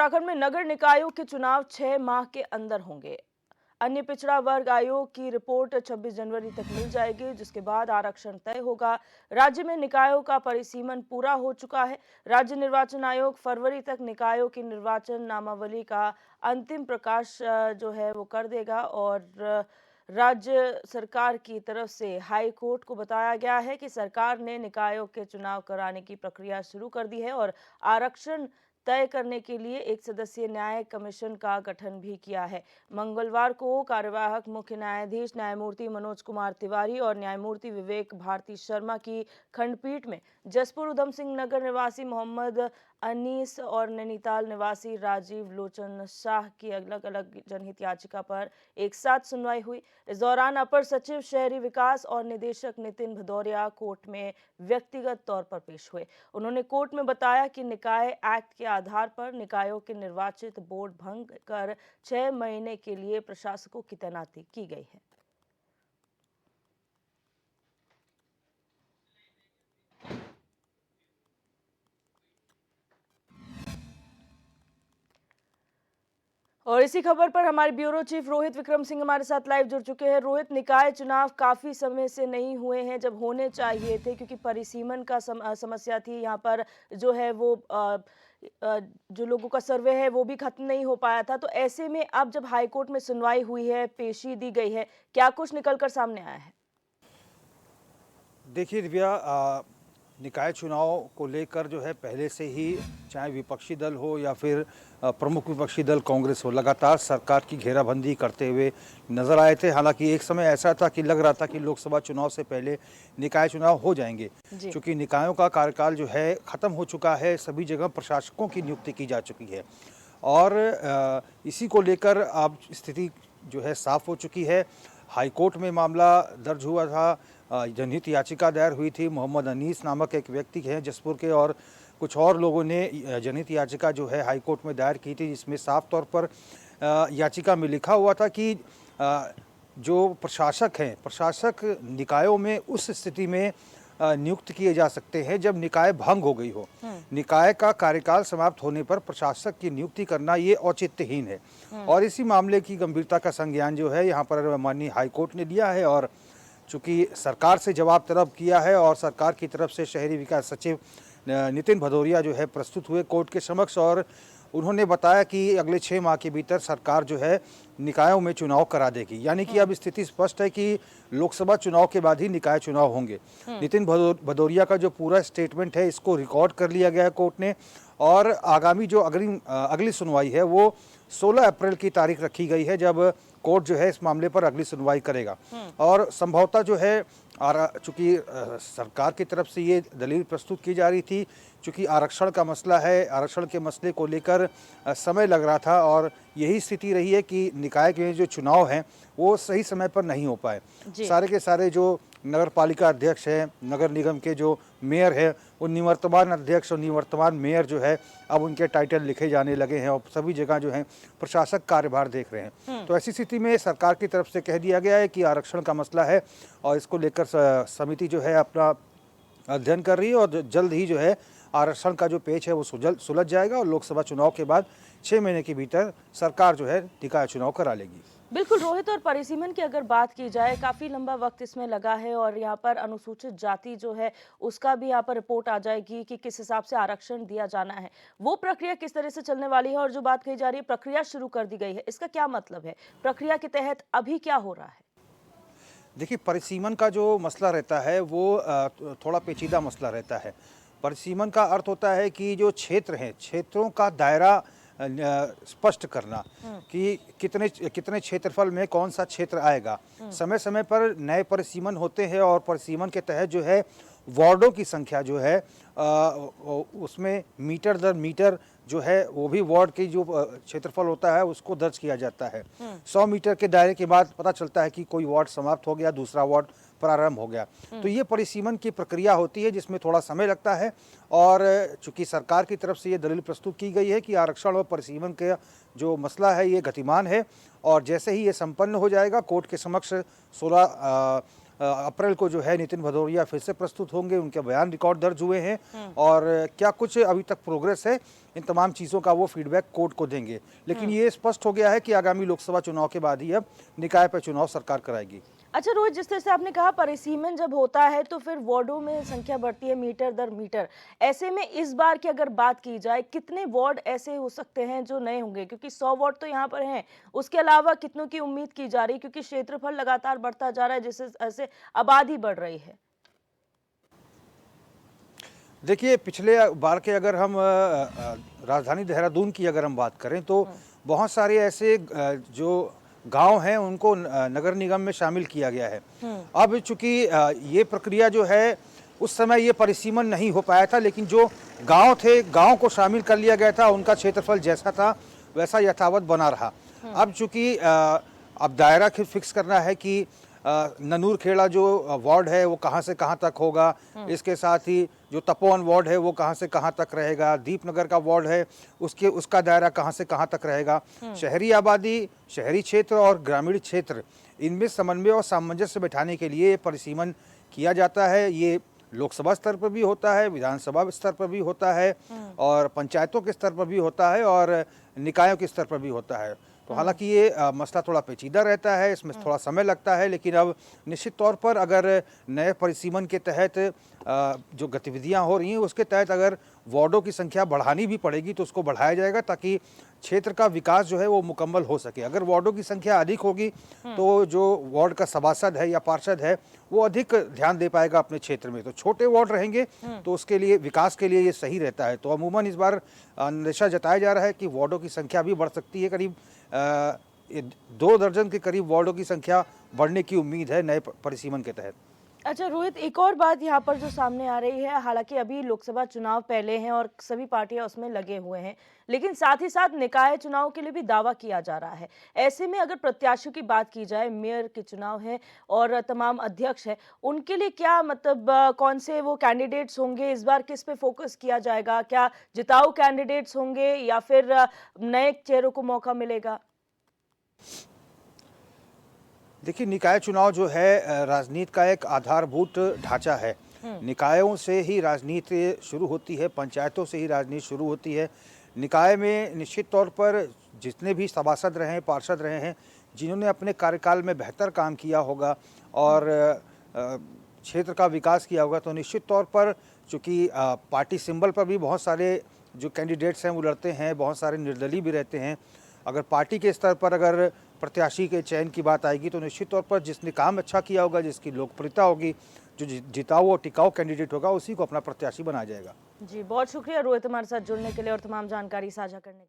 उत्तराखंड में नगर निकायों के चुनाव 6 माह के अंदर होंगे। अन्य पिछड़ा वर्ग आयोग की रिपोर्ट 26 जनवरी तक मिल जाएगी, जिसके बाद आरक्षण तय होगा। राज्य में निकायों का परिसीमन पूरा हो चुका है। राज्य निर्वाचन आयोग फरवरी तक निकायों की निर्वाचन नामावली का अंतिम प्रकाश जो है वो कर देगा और राज्य सरकार की तरफ से हाई कोर्ट को बताया गया है कि सरकार ने निकायों के चुनाव कराने की प्रक्रिया शुरू कर दी है और आरक्षण तय करने के लिए एक सदस्यीय न्याय कमीशन का गठन भी किया है। मंगलवार को कार्यवाहक मुख्य न्यायाधीश न्यायमूर्ति मनोज कुमार तिवारी और न्यायमूर्ति विवेक भारती शर्मा की खंडपीठ में जसपुर उधम सिंह नगर निवासी मोहम्मद अनीस और नैनीताल निवासी राजीव लोचन शाह की अलग अलग जनहित याचिका पर एक साथ सुनवाई हुई। इस दौरान अपर सचिव शहरी विकास और निदेशक नितिन भदौरिया कोर्ट में व्यक्तिगत तौर पर पेश हुए। उन्होंने कोर्ट में बताया कि निकाय एक्ट के आधार पर निकायों के निर्वाचित बोर्ड भंग कर 6 महीने के लिए प्रशासकों की तैनाती की गई है। और इसी खबर पर हमारे ब्यूरो चीफ रोहित विक्रम सिंह हमारे साथ लाइव जुड़ चुके हैं। रोहित, निकाय चुनाव काफी समय से नहीं हुए हैं जब होने चाहिए थे, क्योंकि परिसीमन का समस्या थी। यहाँ पर जो है वो जो लोगों का सर्वे है वो भी खत्म नहीं हो पाया था। तो ऐसे में अब जब हाईकोर्ट में सुनवाई हुई है, पेशी दी गई है, क्या कुछ निकलकर सामने आया है? देखिए दिव्या, निकाय चुनाव को लेकर जो है पहले से ही चाहे विपक्षी दल हो या फिर प्रमुख विपक्षी दल कांग्रेस हो, लगातार सरकार की घेराबंदी करते हुए नजर आए थे। हालांकि एक समय ऐसा था कि लग रहा था कि लोकसभा चुनाव से पहले निकाय चुनाव हो जाएंगे, क्योंकि निकायों का कार्यकाल जो है ख़त्म हो चुका है। सभी जगह प्रशासकों की नियुक्ति की जा चुकी है और इसी को लेकर अब स्थिति जो है साफ हो चुकी है। हाईकोर्ट में मामला दर्ज हुआ था, जनहित याचिका दायर हुई थी। मोहम्मद अनीस नामक एक व्यक्ति हैं जसपुर के और कुछ और लोगों ने जनहित याचिका जो है हाईकोर्ट में दायर की थी, जिसमें साफ तौर पर याचिका में लिखा हुआ था कि जो प्रशासक हैं, प्रशासक निकायों में उस स्थिति में नियुक्त किए जा सकते हैं जब निकाय भंग हो गई हो। निकाय का कार्यकाल समाप्त होने पर प्रशासक की नियुक्ति करना ये औचित्यहीन है और इसी मामले की गंभीरता का संज्ञान जो है यहाँ पर माननीय हाईकोर्ट ने लिया है। और चूंकि सरकार से जवाब तलब किया है और सरकार की तरफ से शहरी विकास सचिव नितिन भदौरिया जो है प्रस्तुत हुए कोर्ट के समक्ष और उन्होंने बताया कि अगले 6 माह के भीतर सरकार जो है निकायों में चुनाव करा देगी। यानी कि अब स्थिति स्पष्ट है कि लोकसभा चुनाव के बाद ही निकाय चुनाव होंगे। नितिन भदौरिया का जो पूरा स्टेटमेंट है इसको रिकॉर्ड कर लिया गया है कोर्ट ने और आगामी जो अगली सुनवाई है वो 16 अप्रैल की तारीख रखी गई है, जब कोर्ट जो है इस मामले पर अगली सुनवाई करेगा। और संभवतः जो है चूंकि सरकार की तरफ से ये दलील प्रस्तुत की जा रही थी, चूंकि आरक्षण का मसला है, आरक्षण के मसले को लेकर समय लग रहा था और यही स्थिति रही है कि निकाय के जो चुनाव हैं वो सही समय पर नहीं हो पाए। सारे के सारे जो नगर पालिका अध्यक्ष है, नगर निगम के जो मेयर है, वो निवर्तमान अध्यक्ष और निवर्तमान मेयर जो है अब उनके टाइटल लिखे जाने लगे हैं और सभी जगह जो है प्रशासक कार्यभार देख रहे हैं। तो ऐसी स्थिति में सरकार की तरफ से कह दिया गया है कि आरक्षण का मसला है और इसको लेकर समिति जो है अपना अध्ययन कर रही है और जल्द ही जो है आरक्षण का जो पेच है वो सुलझ जाएगा और लोकसभा चुनाव के बाद 6 महीने के भीतर सरकार जो है निकाय चुनाव करा लेगी। बिल्कुल रोहित, और परिसीमन की अगर बात की जाए, काफी लंबा वक्त इसमें लगा है और यहाँ पर अनुसूचित जाति जो है उसका भी यहाँ पर रिपोर्ट आ जाएगी कि किस हिसाब से आरक्षण दिया जाना है। वो प्रक्रिया किस तरह से चलने वाली है और जो बात कही जा रही है प्रक्रिया शुरू कर दी गई है, इसका क्या मतलब है? प्रक्रिया के तहत अभी क्या हो रहा है? देखिए, परिसीमन का जो मसला रहता है वो थोड़ा पेचीदा मसला रहता है। परिसीमन का अर्थ होता है कि जो क्षेत्र हैं, क्षेत्रों का दायरा स्पष्ट करना कि कितने क्षेत्रफल में कौन सा क्षेत्र आएगा। समय समय पर नए परिसीमन होते हैं और परिसीमन के तहत जो है वार्डों की संख्या जो है उसमें मीटर दर मीटर जो है वो भी वार्ड की जो क्षेत्रफल होता है उसको दर्ज किया जाता है। 100 मीटर के दायरे के बाद पता चलता है कि कोई वार्ड समाप्त हो गया, दूसरा वार्ड प्रारंभ हो गया। तो ये परिसीमन की प्रक्रिया होती है जिसमें थोड़ा समय लगता है और चूंकि सरकार की तरफ से ये दलील प्रस्तुत की गई है कि आरक्षण और परिसीमन का जो मसला है ये गतिमान है और जैसे ही ये संपन्न हो जाएगा कोर्ट के समक्ष 16 अप्रैल को जो है नितिन भदौरिया फिर से प्रस्तुत होंगे। उनके बयान रिकॉर्ड दर्ज हुए हैं और क्या कुछ अभी तक प्रोग्रेस है इन तमाम चीज़ों का वो फीडबैक कोर्ट को देंगे। लेकिन ये स्पष्ट हो गया है कि आगामी लोकसभा चुनाव के बाद ही अब निकाय पर चुनाव सरकार कराएगी। अच्छा रोहित, जिस तरह से आपने कहा परिसीमन जब होता है तो फिर वार्डों में संख्या बढ़ती है मीटर दर मीटर। ऐसे में इस बार की अगर बात की जाए, कितने वार्ड ऐसे हो सकते हैं जो नए होंगे, क्योंकि 100 वार्ड तो यहाँ पर हैं। उसके अलावा कितनों की उम्मीद की जा रही है, क्योंकि क्षेत्रफल लगातार बढ़ता जा रहा है, जिस ऐसे आबादी बढ़ रही है। देखिए, पिछले बार के अगर हम राजधानी देहरादून की अगर हम बात करें तो बहुत सारे ऐसे जो गांव हैं उनको नगर निगम में शामिल किया गया है। अब चूंकि ये प्रक्रिया जो है उस समय ये परिसीमन नहीं हो पाया था, लेकिन जो गांव थे गांव को शामिल कर लिया गया था, उनका क्षेत्रफल जैसा था वैसा यथावत बना रहा। अब चूंकि अब दायरा फिक्स करना है कि ननूर खेड़ा जो वार्ड है वो कहाँ से कहाँ तक होगा, इसके साथ ही जो तपोवन वार्ड है वो कहाँ से कहाँ तक रहेगा, दीपनगर का वार्ड है उसका दायरा कहाँ से कहाँ तक रहेगा, शहरी आबादी, शहरी क्षेत्र और ग्रामीण क्षेत्र, इनमें समन्वय और सामंजस्य बिठाने के लिए परिसीमन किया जाता है। ये लोकसभा स्तर पर भी होता है, विधानसभा स्तर पर भी होता है और पंचायतों के स्तर पर भी होता है और निकायों के स्तर पर भी होता है। तो हालांकि ये मसला थोड़ा पेचीदा रहता है, इसमें थोड़ा समय लगता है, लेकिन अब निश्चित तौर पर अगर नए परिसीमन के तहत जो गतिविधियां हो रही हैं उसके तहत अगर वार्डों की संख्या बढ़ानी भी पड़ेगी तो उसको बढ़ाया जाएगा, ताकि क्षेत्र का विकास जो है वो मुकम्मल हो सके। अगर वार्डों की संख्या अधिक होगी तो जो वार्ड का सभासद है या पार्षद है वो अधिक ध्यान दे पाएगा अपने क्षेत्र में। तो छोटे वार्ड रहेंगे तो उसके लिए, विकास के लिए ये सही रहता है। तो अमूमन इस बार अंदेशा जताया जा रहा है कि वार्डों की संख्या भी बढ़ सकती है। करीब 2 दर्जन के करीब वार्डों की संख्या बढ़ने की उम्मीद है नए परिसीमन के तहत। अच्छा रोहित, एक और बात यहाँ पर जो सामने आ रही है, हालांकि अभी लोकसभा चुनाव पहले हैं और सभी पार्टियां उसमें लगे हुए हैं, लेकिन साथ ही साथ निकाय चुनाव के लिए भी दावा किया जा रहा है। ऐसे में अगर प्रत्याशियों की बात की जाए, मेयर के चुनाव है और तमाम अध्यक्ष है, उनके लिए क्या मतलब कौन से वो कैंडिडेट्स होंगे, इस बार किस पे फोकस किया जाएगा? क्या जिताऊ कैंडिडेट्स होंगे या फिर नए चेहरों को मौका मिलेगा? देखिए, निकाय चुनाव जो है राजनीति का एक आधारभूत ढांचा है। निकायों से ही राजनीति शुरू होती है, पंचायतों से ही राजनीति शुरू होती है। निकाय में निश्चित तौर पर जितने भी सभासद रहे हैं, पार्षद रहे हैं, जिन्होंने अपने कार्यकाल में बेहतर काम किया होगा और क्षेत्र का विकास किया होगा, तो निश्चित तौर पर चूँकि पार्टी सिंबल पर भी बहुत सारे जो कैंडिडेट्स हैं वो लड़ते हैं, बहुत सारे निर्दलीय भी रहते हैं। अगर पार्टी के स्तर पर अगर प्रत्याशी के चयन की बात आएगी तो निश्चित तौर पर जिसने काम अच्छा किया होगा, जिसकी लोकप्रियता होगी, जो जिताऊ और टिकाऊ कैंडिडेट होगा, उसी को अपना प्रत्याशी बनाया जाएगा। जी, बहुत शुक्रिया रोहित हमारे साथ जुड़ने के लिए और तमाम जानकारी साझा करने के लिए।